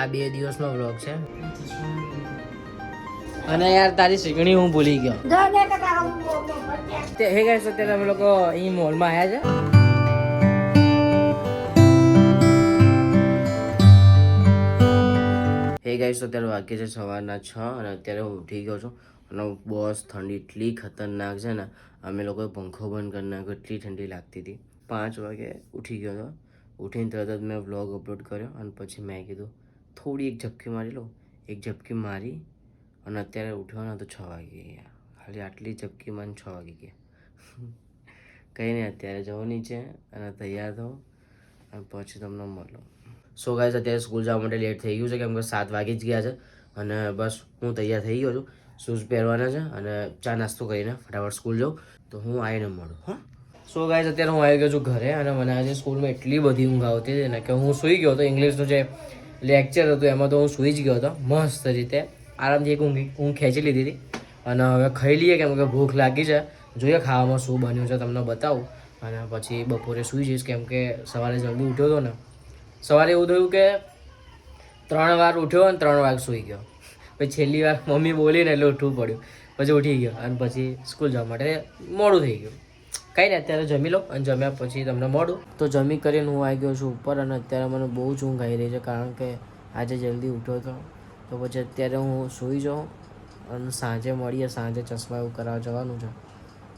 આ 2 દિવસનો વ્લોગ છે. અને યાર તારી શીખણી હું ભૂલી ગયો. હે ગાઈસ, અત્યારે અમે લોકો અહીં મોલમાં આવ્યા છે. હે ગાઈસ, અત્યારે વાગે છે સવારના 6 અને અત્યારે હું ઉઠી ગયો છું. અને બોસ ઠંડી એટલી ખતરનાક છે ને, અમે લોકોએ પંખો બંધ કરી નાખ્યો, એટલી ઠંડી લાગતી હતી. 5 વાગે ઉઠી ગયો હતો. ઉઠીને તરત જ મેં વ્લોગ અપલોડ કર્યો અને પછી મેં કીધું થોડી એક ઝપકી મારી લો. એક ઝપકી મારી અને અત્યારે ઉઠ્યો ને તો 6 વાગી ગયા. ખાલી આટલી ઝપકી મારીને 6 વાગી ગયા. કંઈ નહીં, અત્યારે જવું નીચે અને તૈયાર થો અને પછી તમને મળો. સો ગાઈસ, અત્યારે સ્કૂલ જવા માટે લેટ થઈ ગયું છે કેમ કે 7 વાગી જ ગયા છે. અને બસ હું તૈયાર થઈ ગયો છું. શૂઝ પહેરવાના છે અને ચા નાસ્તો કરીને ફટાફટ સ્કૂલ જાઉં. તો હું આવીને મળું. હા, સો ગાઈસ, અત્યારે હું આવી ગયો છું ઘરે અને મને આજે સ્કૂલમાં એટલી બધી ઊંઘ આવતી હતી ને કે હું સૂઈ ગયો હતો. ઇંગ્લિશનું જે લેક્ચર હતું એમાં તો હું સૂઈ જ ગયો હતો મસ્ત રીતે. આરામથી એક ઊંઘ ખેંચી લીધી હતી. અને હવે ખાઈ લઈએ કેમ કે ભૂખ લાગી છે. જોઈએ ખાવામાં શું બન્યું છે તમને બતાવું. અને પછી બપોરે સૂઈ જઈશ કેમ કે સવારે જલ્દી ઉઠ્યો હતો ને. સવારે એવું થયું કે 3 વાર ઉઠ્યો અને 3 વાર સૂઈ ગયો. પછી છેલ્લી વાર મમ્મી બોલીને એટલે ઉઠવું પડ્યું. પછી ઉઠી ગયો અને પછી સ્કૂલ જવા માટે મોડું થઈ ગયું. કંઈ નહીં, અત્યારે જમી લો અને જમ્યા પછી તમને મળું. તો જમી કરીને હું આવી ગયો છું ઉપર અને અત્યારે મને બહુ જ ઊંઘ આવી રહી છે કારણ કે આજે જલ્દી ઉઠ્યો હતો. તો પછી અત્યારે હું સૂઈ જાઉં અને સાંજે મળીએ. સાંજે ચશ્મા એવું કરાવવા જવાનું છે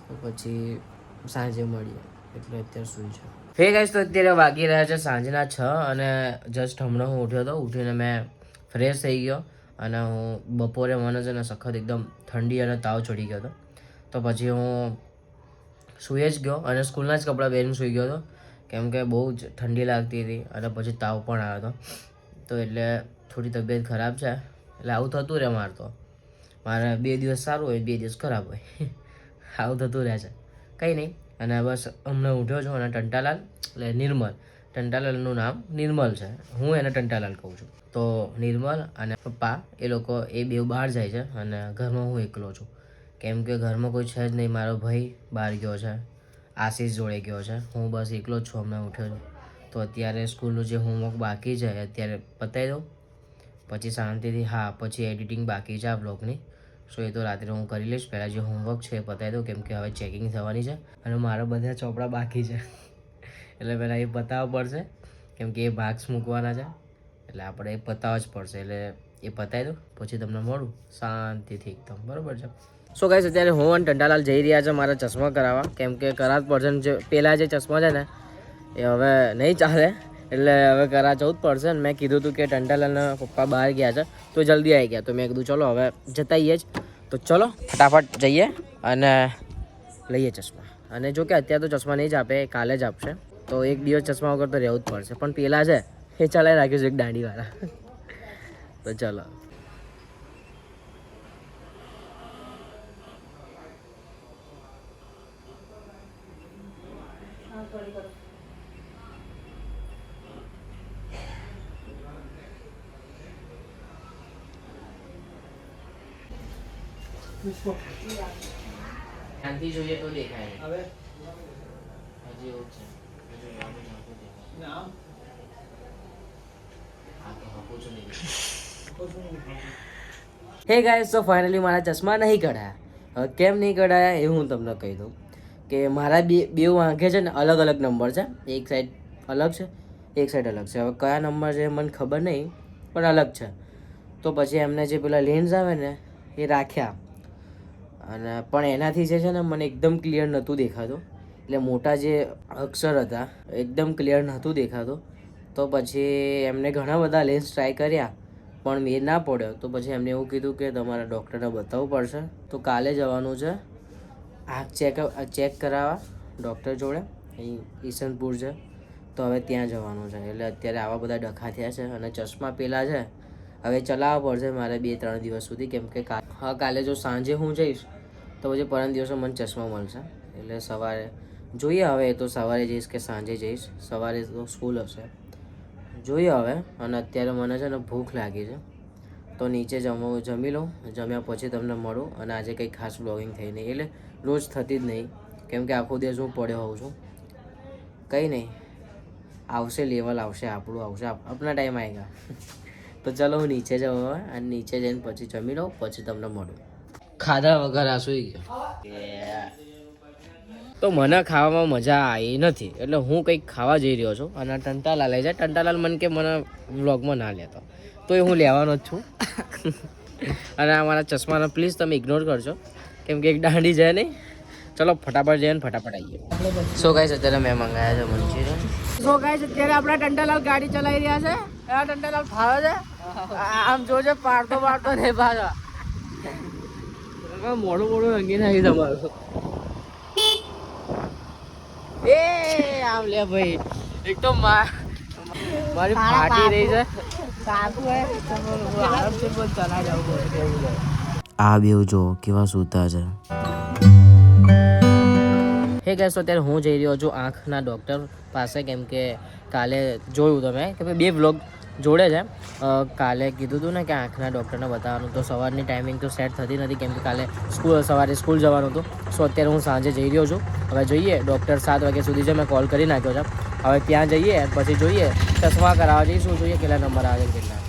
તો પછી સાંજે મળીએ. એટલે અત્યારે સૂઈ જાઉં. હે ગાઈસ, તો અત્યારે વાગી રહ્યા છે સાંજના 6 અને જસ્ટ હમણાં હું ઉઠ્યો હતો. ઉઠીને મેં ફ્રેશ થઈ ગયો અને હું બપોરે મને છે ને સખત એકદમ ઠંડી અને તાવ ચડી ગયો હતો. તો પછી હું સૂઈ જ ગયો અને સ્કૂલના જ કપડાં પહેરીને સૂઈ ગયો હતો કેમ કે બહુ જ ઠંડી લાગતી હતી અને પછી તાવ પણ આવ્યો હતો. તો એટલે થોડી તબિયત ખરાબ છે. એટલે આવું થતું રહે મારે 2 દિવસ સારું હોય, 2 દિવસ ખરાબ હોય. આવું થતું રહે છે. કંઈ નહીં. અને બસ હમણાં ઉઠ્યો છું અને ટંટાલાલ એટલે નિર્મલ, ટંટાલાલનું નામ નિર્મલ છે. હું એને ટંટાલાલ કહું છું. તો નિર્મલ અને પપ્પા એ લોકો એ બે બહાર જાય છે અને ઘરમાં હું એકલો છું કેમ કે ઘરમાં કોઈ છે જ નહીં. મારો ભાઈ બહાર ગયો છે, આશીષ જોડે ગયો છે. હું બસ એકલો જ છું. હમણાં ઉઠ્યો છું તો અત્યારે સ્કૂલનું જે હોમવર્ક બાકી છે અત્યારે પતાવી દઉં પછી શાંતિથી. હા, પછી એડિટિંગ બાકી છે આ બ્લોગની. સો એ તો રાત્રે હું કરી લઈશ. પહેલાં જે હોમવર્ક છે એ પતાવી દઉં કેમ કે હવે ચેકિંગ થવાની છે અને મારા બધા ચોપડા બાકી છે. એટલે પહેલાં એ પતાવવા પડશે કેમ કે એ માર્ક્સ મૂકવાના છે. એટલે આપણે એ પતાવવા જ પડશે. એટલે એ પતાવી દઉં પછી તમને મળું શાંતિથી એકદમ. બરાબર છે. સો ગાઈસ, અત્યારે હું અને ટંટાલાલ જઈ રહ્યા છે મારા ચશ્મા કરાવવા કેમ કે કરાવવા પડશે. જે પહેલાં જે ચશ્મા છે ને એ હવે નહીં ચાલે એટલે હવે જવું જ પડશે. અને મેં કીધું હતું કે ટંટાલાલના પપ્પા બહાર ગયા છે તો જલ્દી આવી ગયા. તો મેં કીધું ચલો હવે જતાઈએ જ. તો ચલો ફટાફટ જઈએ અને લઈએ ચશ્મા. અને જો કે અત્યારે તો ચશ્મા નહીં જ આપે, કાલે જ આપશે. તો એક દિવસ ચશ્મા વગર તો રહેવું જ પડશે. પણ પેલા છે એ ચલાવી રાખ્યું છે એક દાંડીવાળા. તો ચલો. શાંતિ જોઈએ તો દેખાય. હવે હજી એવું છે. હે ગાઈસ, તો ફાઇનલી મારા ચશ્મા નહીં કઢાયા. હવે કેમ નહીં કઢાયા એ હું તમને કહી દઉં કે મારા બે આંખે છે ને અલગ અલગ નંબર છે. એક સાઈડ અલગ છે, એક સાઈડ અલગ છે. હવે કયા નંબર છે મને ખબર નહીં પણ અલગ છે. તો પછી એમને જે પેલા લેન્સ આવે ને એ રાખ્યા અને પણ એનાથી જે છે ને મને એકદમ ક્લિયર નહોતું દેખાતું. એટલે મોટા જે અક્ષર હતા એકદમ ક્લિયર નહોતું દેખાતું. તો પછી એમને ઘણા બધા લેન્સ ટ્રાય કર્યા પણ મેળ ના પડ્યો. તો પછી એમને એવું કીધું કે તમારા ડૉક્ટરને બતાવવું પડશે. તો કાલે જવાનું છે આંખ ચેક કરાવવા ડૉક્ટર જોડે. અહીં ઈસનપુર છે તો હવે ત્યાં જવાનું છે. એટલે અત્યારે આવા બધા ડખા થયા છે અને ચશ્મા પેલા છે હવે ચલાવવા પડશે મારે 2-3 દિવસ સુધી કેમ કે કાલે જો સાંજે હું જઈશ તો પછી પરમ દિવસે મને ચશ્મા મળશે. એટલે સવારે જોઈએ હવે. એ તો સવારે જઈશ કે સાંજે જઈશ. સવારે તો સ્કૂલ હશે, જોઈએ હવે. અને અત્યારે મને છે ને ભૂખ લાગી છે તો નીચે જમી લઉં. જમ્યા પછી તમને મળું. અને આજે કંઈ ખાસ બ્લોગિંગ થઈ નહીં એટલે રોજ થતી જ નહીં કેમ કે આખો દિવસ હું પડ્યો હોઉં છું. કંઈ નહીં, આવશે લેવલ આવશે, આપણું આવશે. આપણા ટાઈમ આવેગા. તો ચાલો હું નીચે જાઉં હવે અને નીચે જઈને પછી જમી લઉં પછી તમને મળું. ખાધા વગર આ સુઈ ગયો તો મને ખાવામાં મજા આવી નથી એટલે હું કંઈક ખાવા જઈ રહ્યો છું અને ટંટાલાલ લઈ જાય. ટંટાલાલ મને કે મને વ્લોગમાં ના લેતો તો એ હું લેવાનો જ છું. અને આ મારા ચશ્માને પ્લીઝ તમે ઇગ્નોર કરજો કેમ કે એક દાંડી જાય નહીં. ચલો ફટાફટ જઈએ ને ફટાફટ આવીએ. સો ગાઈસ અત્યારે મેં મંગાવ્યા છે મંચુરિયન. સો ગાઈસ અત્યારે આપણા ટંટાલાલ ગાડી ચલાવી રહ્યા છે. આ ટંટાલાલ ફાવે છે આમ જોજે પાડતો નહીં પાછો. મોડું રંગી નાખી તમારું. એ આમ લે ભાઈ એક તો મારી ફાટી રહી છે. આ બેવ જો કેવા સૂતા છે. હે ગાઈસ અત્યારે હું જઈ રહ્યો છું આંખના ડૉક્ટર પાસે કેમ કે કાલે જોયું તમે કે ભાઈ 2 વ્લોગ જોડે છે. કાલે કીધું હતું ને કે આંખના ડૉક્ટરને બતાવવાનું તો સવારની ટાઈમિંગ તો સેટ થતી નથી કેમ કે કાલે સવારે સ્કૂલ જવાનું હતું. સો અત્યારે હું સાંજે જઈ રહ્યો છું. હવે જોઈએ ડૉક્ટર 7 વાગ્યા સુધી છે મેં કોલ કરી નાખ્યો છે. હવે ત્યાં જઈએ પછી જોઈએ ચશ્મા કરાવવા જઈશું જોઈએ કેટલા નંબર આવે કેટલા.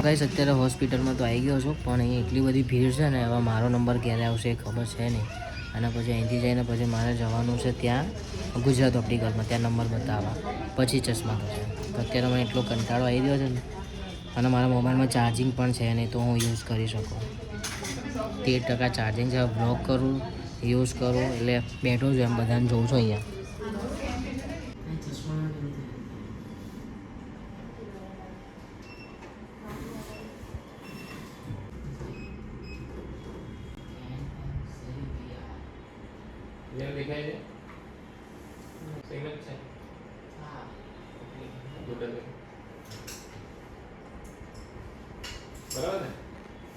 ગાઈસ અત્યારે હોસ્પિટલમાં તો આવી ગયો છું પણ અહીં એટલી બધી ભીડ છે ને હવે મારો નંબર ક્યારે આવશે એ ખબર છે નહીં. અને પછી અહીંથી જઈને પછી મારે જવાનું છે ત્યાં ગુજરાત ઓપ્ટિકલમાં ત્યાં નંબર બતાવવા પછી ચશ્મા થશે. તો અત્યારે મને એટલો કંટાળો આવી રહ્યો છે ને અને મારા મોબાઈલમાં ચાર્જિંગ પણ છે નહીં તો હું યુઝ કરી શકું. 13% ચાર્જિંગ છે. બ્લોક કરું યુઝ કરું એટલે બેઠો છું એમ બધાને જોઉં છું અહીંયા.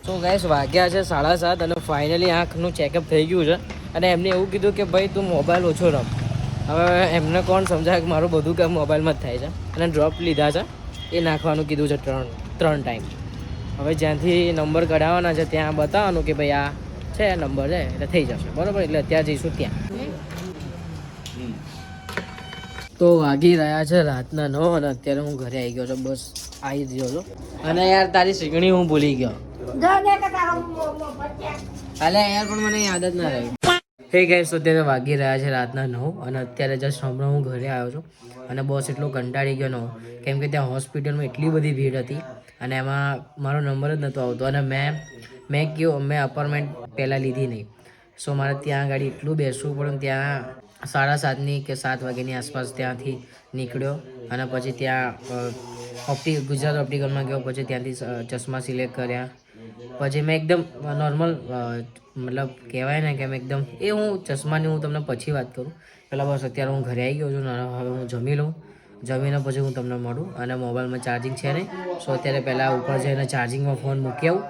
તો ગાઈસ વાગ્યા છે 7:30 અને ફાઇનલી આંખનું ચેકઅપ થઈ ગયું છે અને એમને એવું કીધું કે ભાઈ તું મોબાઈલ ઓછો રમ. હવે એમને કોણ સમજાય કે મારું બધું કામ મોબાઈલમાં જ થાય છે. અને ડ્રોપ લીધા છે એ નાખવાનું કીધું છે 3 ટાઈમ. હવે જ્યાંથી નંબર કઢાવવાના છે ત્યાં બતાવવાનું કે ભાઈ આ છે નંબર છે એટલે થઈ જશે બરાબર. એટલે અત્યારે જઈશું ત્યાં. તો વાગી રહ્યા છે રાતના 9 અને અત્યારે હું ઘરે આવી ગયો છું. બસ આવી ગયો છું અને યાર તારી શીખણી હું ભૂલી ગયો. અલે યાર પણ મને યાદ જ ના રહી. હે ગાઈસ અત્યારે વાગી રહ્યા છે રાતના 9 અને અત્યારે જસ્ટ હમણાં હું ઘરે આવ્યો છું અને બોસ એટલો કંટાળી ગયો ન કેમ કે ત્યાં હોસ્પિટલમાં એટલી બધી ભીડ હતી અને એમાં મારો નંબર જ નહોતો આવતો. અને મેં અપાર્ટમેન્ટ પહેલાં લીધી નહીં. સો મારે ત્યાં આગળ એટલું બેસવું પડે. ત્યાં 7:30 કે 7 વાગ્યાની આસપાસ ત્યાંથી નીકળ્યો અને પછી ત્યાં ગુજરાત ઓપ્ટિકલમાં ગયો. પછી ત્યાંથી ચશ્મા સિલેક્ટ કર્યા. પછી મેં એકદમ નોર્મલ મતલબ કહેવાય ને કે એકદમ એ હું ચશ્માની હું તમને પછી વાત કરું. પહેલાં બસ અત્યારે હું ઘરે આવી ગયો છું અને હવે હું જમી લઉં. જમીને પછી હું તમને મળું. અને મોબાઈલમાં ચાર્જિંગ છે નહીં સો અત્યારે પહેલાં ઉપર જઈને ચાર્જિંગમાં ફોન મૂકી આવું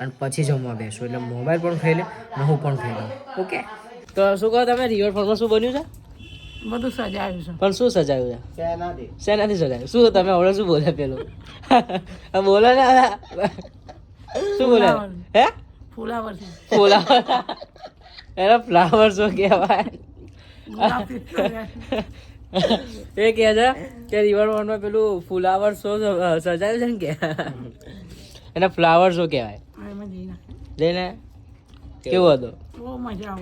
અને પછી જમવા બેસું એટલે મોબાઈલ પણ ખાઈ લે અને હું પણ ખાઈ લઉં. ઓકે તો શું કહો તમે રિવરફ્રન્ટમાં શું બન્યું છે? બધું સજાયું છે. પણ શું સજાયું છે? શેનાથી સજાયું? શું તમે હવે શું બોલ્યા પેલું? બોલો ને શું બોલ્યા? હે ફુલાવર એનો ફ્લાવર શું કહેવાય? એ કહે છે કે રિવરફ્રન્ટમાં પેલું ફુલાવર શો સજાયું છે ને કે એને ફ્લાવર શો કહેવાય. જઈને કેવું હતું? બહુ મજા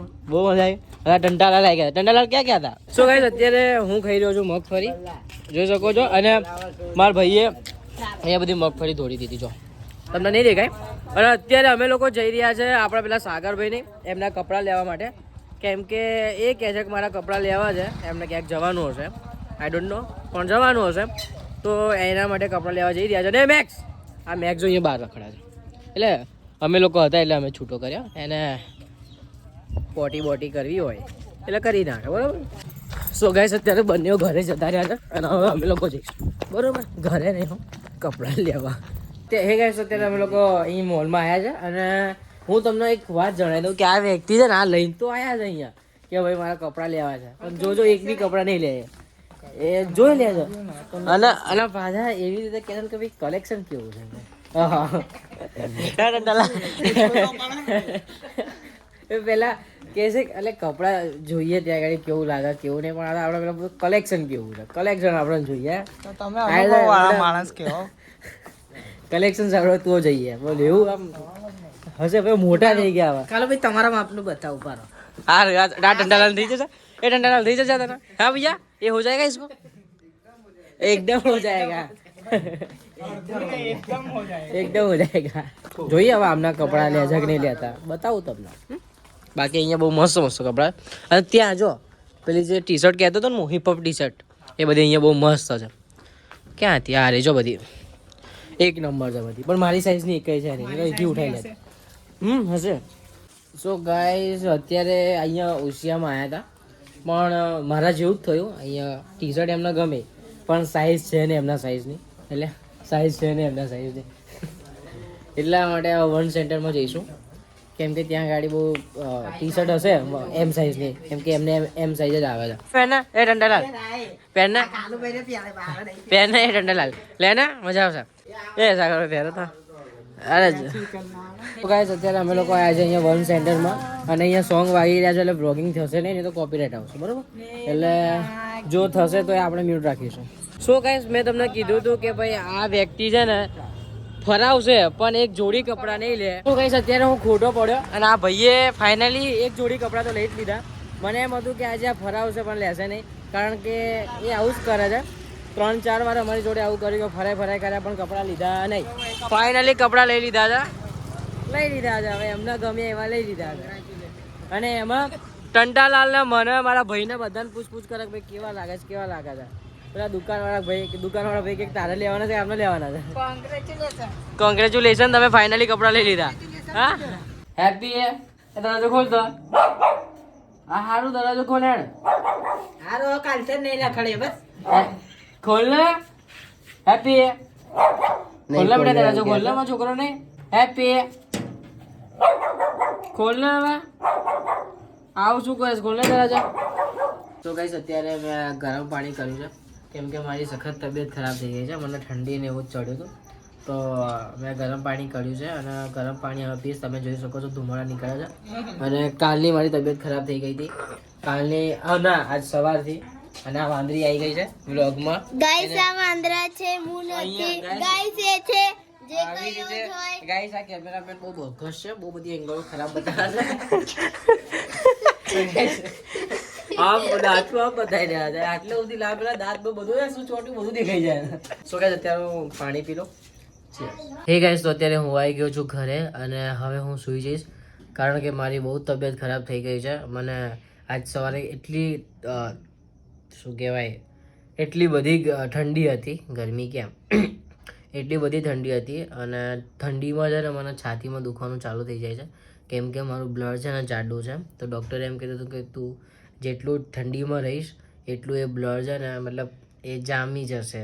આવી. હવે ટંટાલાલ આવી ગયા. ટંટાલાલ ક્યાં હતા? શું ગાઈસ અત્યારે હું ખાઈ રહ્યો છું મગફળી જોઈ શકો છો. અને મારા ભાઈએ અહીંયા બધી મગફળી તોડી દીધી જો તમને નહીં દેખાય. અને અત્યારે અમે લોકો જઈ રહ્યા છે આપણા પેલા સાગરભાઈને એમના કપડાં લેવા માટે કેમ કે એ કહે છે કે મારા કપડાં લેવા છે એમને ક્યાંક જવાનું હશે. આઈ ડોન્ટ નો પણ જવાનું હશે તો એના માટે કપડાં લેવા જઈ રહ્યા છે. ને મેક્સ આ મેક્સ જો અહીંયા બહાર રખડા છે એટલે અમે લોકો હતા એટલે અમે છૂટો કર્યો. એને પોટી કરવી હોય એટલે કરી નાખે બરાબર. સો ગાઈસ અત્યારે બંને ઘરે જતા રહ્યા છે અને હવે અમે લોકો જઈશું બરાબર ઘરે નહીં કપડાં લેવા. તે હે ગાઈસ અત્યારે અમે લોકો અહીં મોલમાં આવ્યા છે અને હું તમને એક વાત જણાવી દઉં કે આ વ્યક્તિ છે ને આ લઈને તો આવ્યા છે અહીંયા કે ભાઈ મારા કપડાં લેવા છે પણ જોજો એક બી કપડાં નહીં લે એ જોઈ લેજો. અને પાછા એવી રીતે કહેતા કે ભાઈ કલેક્શન કેવું છે. પેલા કે છે એટલે કપડાં જોઈએ ત્યાં આગળ કેવું લાગે કેવું નહીં, પણ આપણે પેલા બધું કલેક્શન કેવું છે, કલેક્શન આપણે જોઈએ. તો તમે અનુભવવાળા માણસ કહેવો. કલેક્શન આપણે તો જઈએ બોલ એવું આમ હશે ભાઈ મોટા થઈ ગયા હવે. કાલો ભાઈ તમારા માપનું બતાવો પારો. हाँ डंडा लाल થઈ જશે એ डंडा लाल થઈ જશે तना हाँ भैया ये हो जाएगा इसको एकदम हो जाएगा एकदम हो जाएगा. જોઈએ હવે આમના કપડા લે છે કે નહીં લેતા બતાવું તમને. બાકી અહીંયા બહુ મસ્ત મસ્ત કપડા અને ત્યાં જો પેલી જે ટી શર્ટ કહેતો હતો ને હિપ હોપ ટી શર્ટ એ બધી અહીંયા બહુ મસ્ત છે. ક્યાં હતી આ રે જો બધી એક નંબર છે બધી, પણ મારી સાઈઝની એક છે નહીં, અહીંથી ઉઠાઈ લે. હશે. સો ગાઈઝ અત્યારે અહીંયા ઉશિયામાં આવ્યા હતા, પણ મારા જેવું જ થયું. અહીંયા ટી શર્ટ એમને ગમે પણ સાઈઝ છે ને એમના સાઈઝની, એટલે સાઈઝ છે ને એમના સાઈઝની, એટલા માટે વન સેન્ટરમાં જઈશું. કેમ કે ત્યાં ગાડી બહુ ટી શર્ટ હશે એમ સાઈઝની, કેમ કે એમને એમ સાઈઝ જ આવે છે. પહેના એ ડંડાલાલ પહેના પહેના એ ડંડાલાલ લેના મજા આવશે એ સાગર પહેરો તો. અરે ગાઈસ અત્યારે અમે લોકો આવ્યા છે અહીંયા વન સેન્ટરમાં અને અહીંયા સોંગ વાગી રહ્યા છે એટલે બ્લોગિંગ થશે નહીં તો કોપીરાઇટ આવશે બરાબર. એટલે જો થશે તો એ આપણે મ્યુટ રાખીશું. સો ગાઈસ મેં તમને કીધું હતું કે ભાઈ આ વ્યક્તિ છે ને ફરાવશે પણ એક જોડી કપડાં નહીં લે. તો ગાઈસ અત્યારે હું ખોટો પડ્યો અને આ ભાઈએ ફાઇનલી એક જોડી કપડાં તો લઈ જ લીધા. મને એમ હતું કે આજે આ ફરાવશે પણ લેશે નહીં, કારણ કે એ આવું જ કરે છે. 3-4 વાર અમારી જોડે આવું કર્યું કે ફરાય કર્યા પણ કપડાં લીધા નહીં. ફાઇનલી કપડાં લઈ લીધા છે હવે એમના ગમે એવા લઈ લીધા છે. અને એમાં ટંટાલાલ ને મને મારા ભાઈને બધાને પૂછ કરે કે ભાઈ કેવા લાગે છે પેલા દુકાનવાળા ભાઈ કે તારે લેવાના છે આમને લેવાના છે. કોંગ્રેચ્યુલેશન તમે ફાઇનલી કપડાં લઈ લીધા. હા હેપી હે દરવાજો ખોલતો આ હારું દરવાજો ખોલે હારો કાલસે નહીં લખડે બસ ખોલ ને હેપી ખોલ ને બેટા દરવાજો ખોલ ને મારો છોકરો ને હેપી ખોલ ને હવે આવું શું કરે ખોલ ને દરવાજો. તો ગાઈસ અત્યારે મેં ગરમ પાણી કર્યું છે કેમ કે મારી સખત તબિયત ખરાબ થઈ ગઈ છે, મને ઠંડી ને એવું જ ચડ્યું હતું. તો મેં ગરમ પાણી કર્યું છે અને ગરમ પાણી હવે પીશ. તમે જોઈ શકો છો ધુમાડા નીકળે છે. અને કાલની મારી તબિયત ખરાબ થઈ ગઈ હતી કાલની ના આજ સવારથી. અને આ વાંદરી આવી ગઈ છે વ્લોગમાં. ગાઈસ આ વાંદરા છે હું નથી ગાઈસ એ છે જે કયો હોય. ગાઈસ આ કેમેરામેન બહુ બોગસ છે, બહુ બધી એંગલો ખરાબ બતાવે છે. આમ દાંતમાં આમ બતાવી રહ્યા છે આટલે સુધી લાગેલા દાંત બધું શું ચોટું બધું દેખાઈ જાય. સો ગાઈસ અત્યારે હું પાણી પી લઉં. હે ગાઈસ તો અત્યારે હું આવી ગયો છું ઘરે અને હવે હું સૂઈ જઈશ, કારણ કે મારી બહુ તબિયત ખરાબ થઈ ગઈ છે. મને આજ સવારે એટલી શું કહેવાય એટલી બધી ઠંડી હતી, ગરમી કેમ એટલી બધી ઠંડી હતી અને ઠંડીમાં છે ને મને છાતીમાં દુખવાનું ચાલુ થઈ જાય છે કેમ કે મારું બ્લડ છે ને જાડું છે. તો ડૉક્ટરે એમ કીધું હતું કે તું જેટલું ઠંડીમાં રહીશ એટલું એ બ્લડ છે ને મતલબ એ જામી જશે,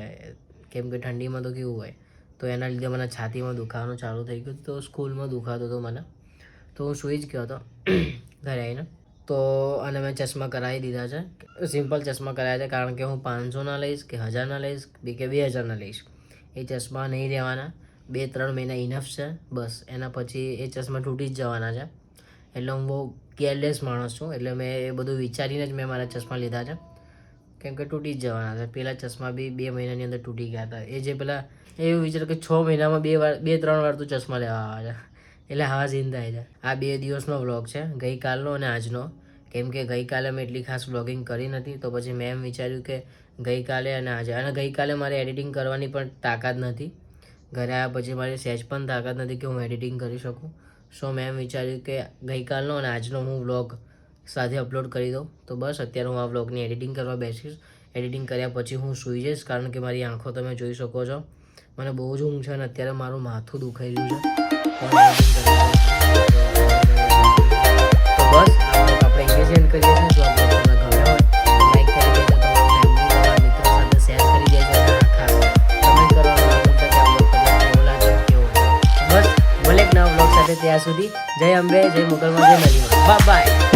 કેમ કે ઠંડીમાં તો કેવું હોય. તો એના લીધે મને છાતીમાં દુખાવાનું ચાલુ થઈ ગયું. તો સ્કૂલમાં દુખાતું હતું મને, તો હું સૂઈ જ ગયો હતો ઘરે આવીને. તો અને મેં ચશ્મા કરાવી દીધા છે, સિમ્પલ ચશ્મા કરાવ્યા છે, કારણ કે હું 500ના લઈશ કે 1000ના લઈશ કે 2000ના લઈશ એ ચશ્મા નહીં રહેવાના. 2-3 મહિના ઇનફ છે બસ, એના પછી એ ચશ્મા તૂટી જ જવાના છે. એટલે હું બહુ કેરલેસ માણસ છું, એટલે મેં એ બધું વિચારીને જ મેં મારા ચશ્મા લીધા છે કેમ કે તૂટી જ જવાના છે. પેલા ચશ્મા બી 2 મહિનાની અંદર તૂટી ગયા હતા. એ જે પેલા એવું વિચાર કે 6 મહિનામાં 2-3 વાર તો ચશ્મા લેવા આવે છે, એટલે હા સીન થાય છે. આ 2 દિવસનો વ્લોગ છે, ગઈકાલનો અને આજનો. કેમ કે ગઈકાલે મેં એટલી ખાસ વ્લોગિંગ કરી નથી, તો પછી મેં એમ વિચાર્યું કે ગઈકાલે અને આજે. અને ગઈકાલે મારે એડિટિંગ કરવાની પણ તાકાત નથી, ઘરે આવ્યા પછી મારી સહેજ પણ તાકાત નથી કે હું એડિટિંગ કરી શકું. સો મેં એમ વિચાર્યું કે ગઈકાલનો અને આજનો હું વ્લોગ સાથે અપલોડ કરી દઉં. તો બસ અત્યારે હું આ વ્લોગની એડિટિંગ કરવા બેસીશ. એડિટિંગ કર્યા પછી હું સૂઈ જઈશ, કારણ કે મારી આંખો તમે જોઈ શકો છો, મને બહુ જ ઊંઘ છે અને અત્યારે મારું માથું દુખાઈ રહ્યું છે. તો બસ આપણે એન્ગેજમેન્ટ કરીએ છીએ. જો આ બ્લોગ તમને ગમ્યો હોય લાઈક કરી દેજો, તમારા ફેમિલી તમારા મિત્રો સાથે શેર કરી દેજો અને ખાસ કમેન્ટ કરવાનું ના ભૂલતા કે આ બ્લોગ તમને કેવો લાગે કેવો. બસ મળે એક નવા બ્લોગ સાથે, ત્યાં સુધી જય અંબે, જય મોગલમાં, જય મલીમાં, બાય બાય.